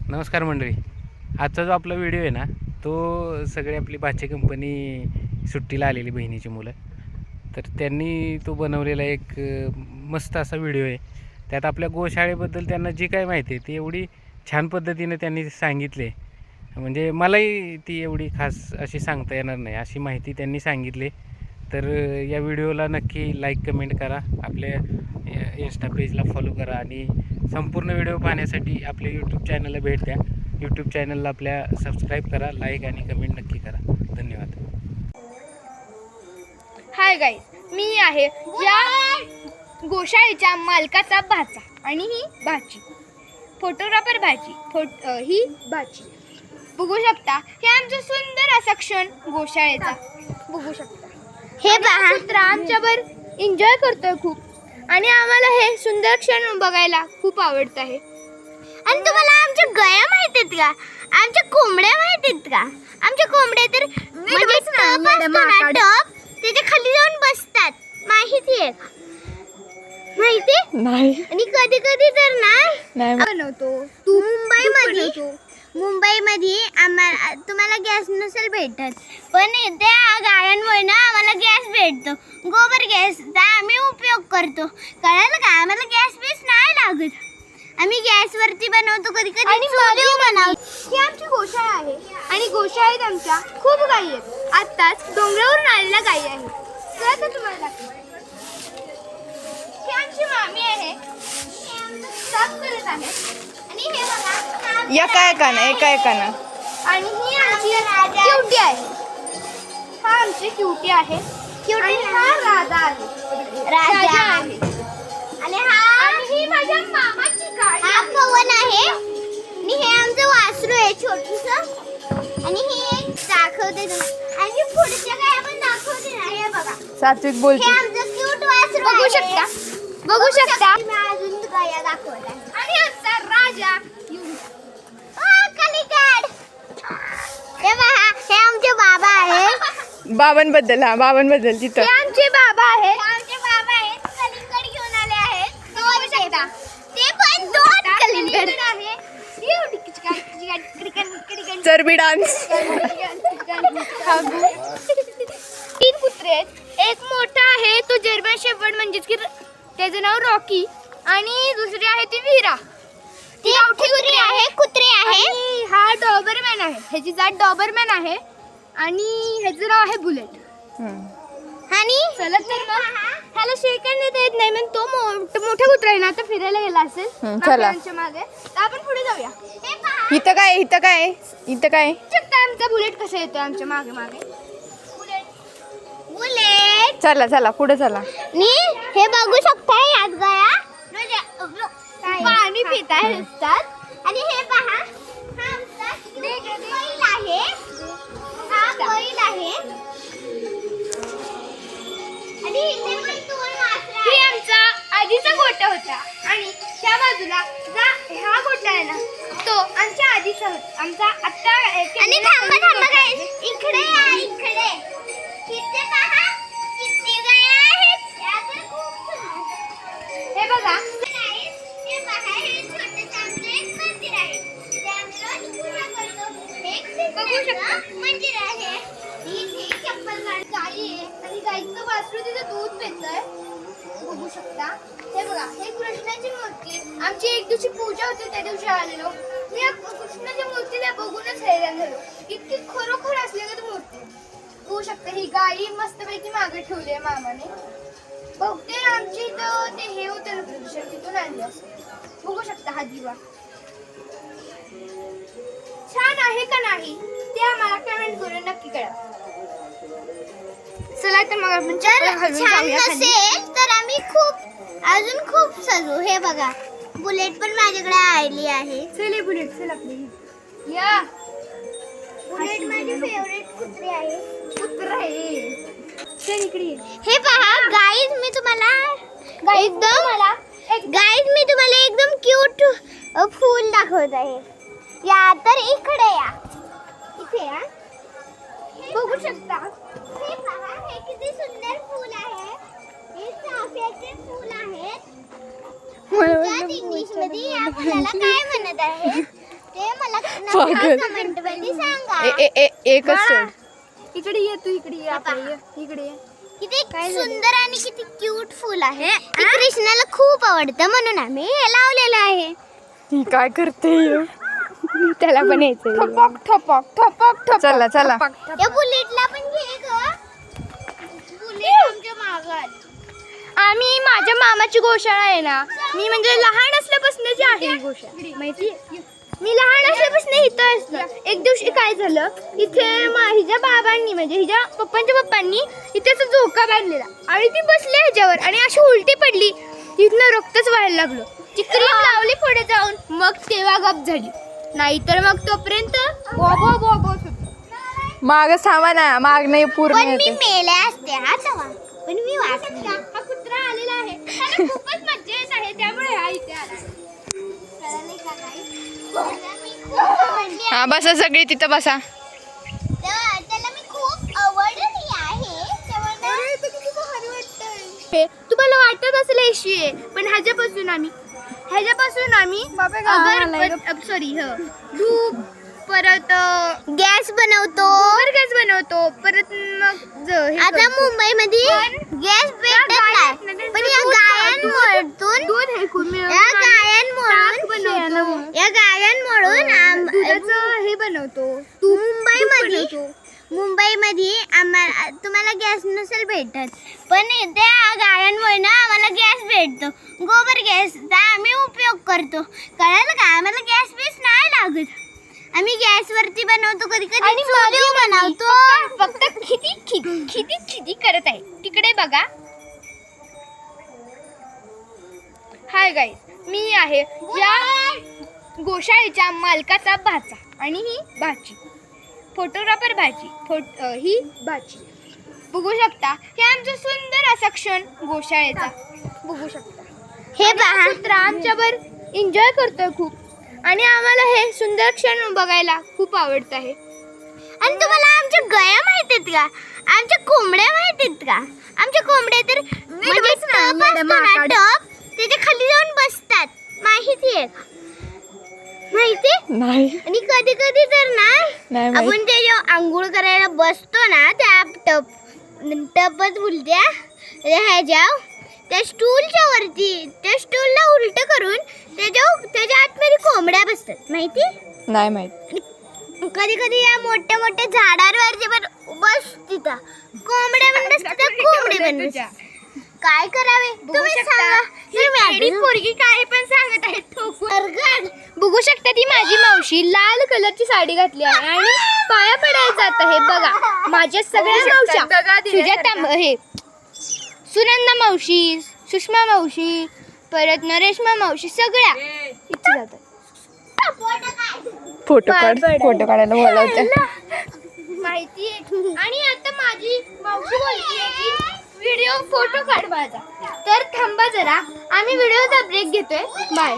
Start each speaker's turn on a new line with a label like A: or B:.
A: नमस्कार मंडळी. आजचा जो आपला व्हिडिओ आहे ना, तो सगळे आपली भाचे कंपनी सुट्टीला आलेली बहिणीची मुलं, तर त्यांनी तो बनवलेला एक मस्त असा व्हिडिओ आहे. त्यात आपल्या गोशाळेबद्दल त्यांना जी काय माहिती आहे ती एवढी छान पद्धतीने त्यांनी सांगितले, म्हणजे मलाही ती एवढी खास अशी सांगता येणार नाही अशी माहिती त्यांनी सांगितली. तर या व्हिडिओला नक्की लाईक कमेंट करा, आपल्या इंस्टा पेजला फॉलो करा आणि संपूर्ण व्हिडिओ पाहण्यासाठी आपल्या यूट्यूब चॅनलला भेट द्या. यूट्यूब चॅनलला आपल्या सबस्क्राईब करा, लाईक आणि कमेंट नक्की करा. धन्यवाद.
B: हाय गाईज, मी आहे या गोशाळेच्या मालकाचा भाचा आणि ही भाची, फोटोग्राफर भाची, ही भाची. बघू शकता हे आमचं सुंदर असा क्षण गोशाळेचा बघू शकता. हे पहा कुत्रा आमच्यावर एन्जॉय करतोय खूप आणि आम्हाला हे सुंदर क्षण बघायला खूप आवडत आहे.
C: आणि तुम्हाला आमच्या गया माहित आहेत का? आमच्या कोंबड्या माहित आहेत का? आमच्या कोंबड्या तर म्हणजे टप असतो ना, टप त्याच्या खाली जाऊन बसतात, माहिती आहे का? माहिती
B: नाही.
C: आणि कधी कधी तर ना
B: बनवतो
C: मुंबईमध्ये आम्हाला तुम्हाला गॅस नसेल भेटत, पण त्या गायांमुळे ना आम्हाला गॅस भेटतो. गोबर गॅसचा आम्ही उपयोग करतो. कळलं का? आम्हाला गॅस बीस नाही लागत. आम्ही गॅसवरती बनवतो, कधी कधी चुलीवर बनवतो.
B: ही आमची गोशाळा आहे आणि गोशाळेत आमच्या खूप गायी आहेत. आत्ताच डोंगरावरून आलेल्या गायी आहेत. चला तर तुम्हाला दाखवते. ही आमची मामी आहे, साफ करत आहे.
C: आणि हे बघा,
B: एका एकानं आणि ही आमची क्युटी आहे. हा आमची क्युटी आहे आणि हा राधा आहे,
C: राजा
B: आहे. आणि ही माझ्या मामाची गाडी
C: हा
B: आहे.
C: पवन आहे आणि हे आमचं वासरू आहे छोटूस. आणि हे एक दाखवते तुम्हाला, आणि पुढच्या काय आपण दाखवते ना, हे बघा,
B: सात्विक
C: हे
B: बोलतो.
C: आमचं क्यूट वासरू
B: बघू
C: आहे.
B: शकता, बघू शकता.
C: मी अजून गाया दाखवल्या.
B: आणि आमचा राजा येऊन जा.
C: कलिकाड. हे पहा, हे आमचे बाबा आहे.
B: बाबांबद्दल तिथं हे आमचे बाबा आहेत.
C: हे आमचे बाबा आहेत, कलिंगड घेऊन आले आहेत. दोन शकता, ते पण दोन कलिंगड
B: आहे.
D: चरबी डान्स.
B: तीन कुत्रे आहेत. एक मोठा आहे तो जर्मन शेपर्ड, म्हणजेच की त्याचं नाव रॉकी, आणि दुसरी आहे ती वीरा.
C: ती कुत्री आहे.
B: आणि हा डॉबरमॅन आहे. ह्याची जात डॉबरमॅन आहे आणि ह्याचं नाव आहे बुलेट.
C: आणि
B: चला तर मग ह्याला शेकंड देता येत नाही, पण तो मोठा कुत्रा आहे ना, आता फिरायला गेला असेल
D: चला.
B: मागच्या मागे. तर आपण पुढे जाऊया.
C: हे पहा,
D: इथं काय
B: शकता आमचा बुलेट कसा येतो आमच्या मागे मागे.
C: बुलेट.
D: चला पुढे चला.
C: आणि हे बघू शकता, यात गया
B: पाणी पित असतात.
C: आणि हे पहा, हा आमचा बैल आहे. हा बैल आहे. आणि इथे पण दोन वासरं
B: ही
C: आहेत.
B: आमचा आधीचा गोठा होता आणि त्या बाजूला हा गोठा आहे ना, तो आमच्या आधीचा होता. आमचा आत्ता
C: आणि थांबा guys, इकडे या, इकडे. इथे पहा, किती गाया आहेत. या तर खूप सुंदर.
B: हे बघा,
C: हे पहा, हे छोटंसं आमचं एक मंदिर आहे. ते आम्ही रोज पूजा करतो. एक
B: बघू शकता.
C: मंदिर आहे. इथे चप्पल
B: गाई आहे आणि गाईचं वासरू तिथं दूध पितंय. बघू शकता. हे बघा, हे कृष्णाची मूर्ती. आमची एक दिवशी पूजा होती, त्या दिवशी आलेलो. मी या कृष्णाच्या मूर्तीला बघूनच हैराण झालो. इतकी खरोखर असलेली मूर्ती. बघू शकता, ही गाई मस्तपैकी मागे ठेवली आहे मामाने. बहुतेक आमची इथं ते हे होतं ना प्रदूषण, तिथून आणलं असेल. बघू शकता हा दिवा छान आहे का नाही ते आम्हाला कमेंट करून नक्की कळवा. चला तर मग आपण
C: जर
B: चप्पल घालून
C: छान
B: जाऊया खाली.
C: नसेल तर आम्ही अजून खूप सजू. हे बघा, बुलेट पण माझ्याकडे आली आहे.
B: चले बुलेट, चल आपली या.
C: बुलेट माझी फेवरेट कुत्री आहे.
B: कुत्रा आहे. चल इकडे ये.
C: हे पहा गाईज, मी तुम्हाला एकदम क्यूट फूल दाखवत आहे. या तर इकडे या, इथे या.
B: बघू शकता.
C: हे पहा, हे किती सुंदर फूल आहे. हे चाफ्याचे फूल आहे. इंग्लिश मध्ये या फुलाला काय म्हणत आहे ते
D: पागल.
C: कमेंट मध्ये सांगा.
D: एकच सोड.
B: इकडे ये तू, इकडे ये, आपल्या इकडे ये.
C: किती सुंदर आणि किती क्यूट फुल आहे. ते कृष्णाला खूप आवडतं म्हणून आम्ही हे लावलेलं आहे.
D: ही काय करते
B: त्याला पण यायचं. ठपक ठपक ठपक ठपक.
D: चला चला.
C: या बुलेटला पण घे ग. बुलेट आमच्या मागं आली.
B: आम्ही माझ्या मामाची गोशाळा आहे ना, मी म्हणजे लहान असल्यापासूनची आहे ही गोशाळा, माहिती. मी लहान असल्यापासून इथं असतं. एक दिवशी काय झालं, इथे हिच्या बाबांनी म्हणजे हिच्या पप्पांनी इथे असं झोका बांधलेला आणि ती बसली ह्याच्यावर आणि अशी उलटी पडली. तिथनं रक्तच व्हायला लागलं. ती क्रीम लावली पुढे जाऊन, मग तेव्हा गप झाली. नाहीतर मग तोपर्यंत बॉबो बॉबो
D: माग थांबा ना, माग नाही पूर्ण
C: पण मी
D: येते.
C: मेले असते हा तेव्हा. पण मी वाचते.
B: हा कुत्रा आलेला आहे. त्याला खूपच मज्जा येत आहे, त्यामुळे हा इथे आला.
D: हा बसा सगळी तिथं बसा.
C: त्याला मी खूप आवडली आहे.
B: तुम्हाला वाटत असेल एशी आहे, पण ह्याच्यापासून आम्ही सॉरी धूप, परत
C: गॅस बनवतो.
B: गॅस बनवतो, परत मग
C: आता मुंबईमध्ये गॅस भेटत नाही, पण या गायांमधून या गायांमधून
B: दुधाचं हे बनवतो.
C: मुंबईमध्ये आम्हाला तुम्हाला गॅस नसेल भेटत, पण त्या गायांमुळे ना आम्हाला गॅस भेटतो. गोबर गॅसचा आम्ही उपयोग करतो. कळलं का? आम्हाला गॅस बीस नाही लागत. आम्ही गॅसवरती बनवतो, कधी कधी चुलीवर बनवतो.
B: फक्त खिदी करत आहे. तिकडे बघा. हाय गाईस, मी आहे या गोशाळेच्या मालकाचा भाचा आणि ही भाची, फोटोग्राफर भाची. ही भाची बघू शकता. हे आमचं सुंदर असा क्षण गोशाळेचा बघू शकता.
C: हे पहा,
B: कुत्रा आमच्यावर एन्जॉय करतोय खूप आणि आम्हाला हे सुंदर क्षण बघायला खूप आवडत आहे.
C: आणि तुम्हाला आमच्या गया माहित आहेत का? आमच्या कोंबड्या माहित आहेत का? आमच्या कोंबड्या तर म्हणजे टप असतो ना, टप, त्याच्या खाली जाऊन बसतात. माहिती आहे?
D: नाही
C: आणि कधी कधी तर ना
D: नाही माहित.
C: आपण ते जेव्हा आंघोळ करायला बसतो ना, त्या टपच बोलत्या ह्याच्या त्या स्टूलच्या वरती, त्या स्टूलला उलट करून त्याच्या आतमध्ये कोंबड्या बसतात. माहिती?
D: नाही माहित.
C: कधी कधी या मोठ्या मोठ्या झाडांवरती पण बस तिथं कोंबड्या पण बसतात, कोंबडे पण बसतात. काय करावे तुम्ही सांगा.
B: वेडी पोरगी काय पण सांगत आहे ठोकून. बघू शकता ती माझी मावशी लाल कलरची साडी घातली आहे आणि पाया पडायला जात आहे. बघा माझ्या सगळ्या मावश्या, सुजाता हे सुनंदा मावशी, सुषमा मावशी, परत नरेशमा मावशी, सगळ्या इथे जातात.
D: फोटो काढायला बोलावते.
B: माहिती आहे. आणि आता माझी मावशी बोलते की व्हिडिओ फोटो काढ माझा. तर थांबा जरा, आम्ही व्हिडिओचा ब्रेक घेतोय. बाय.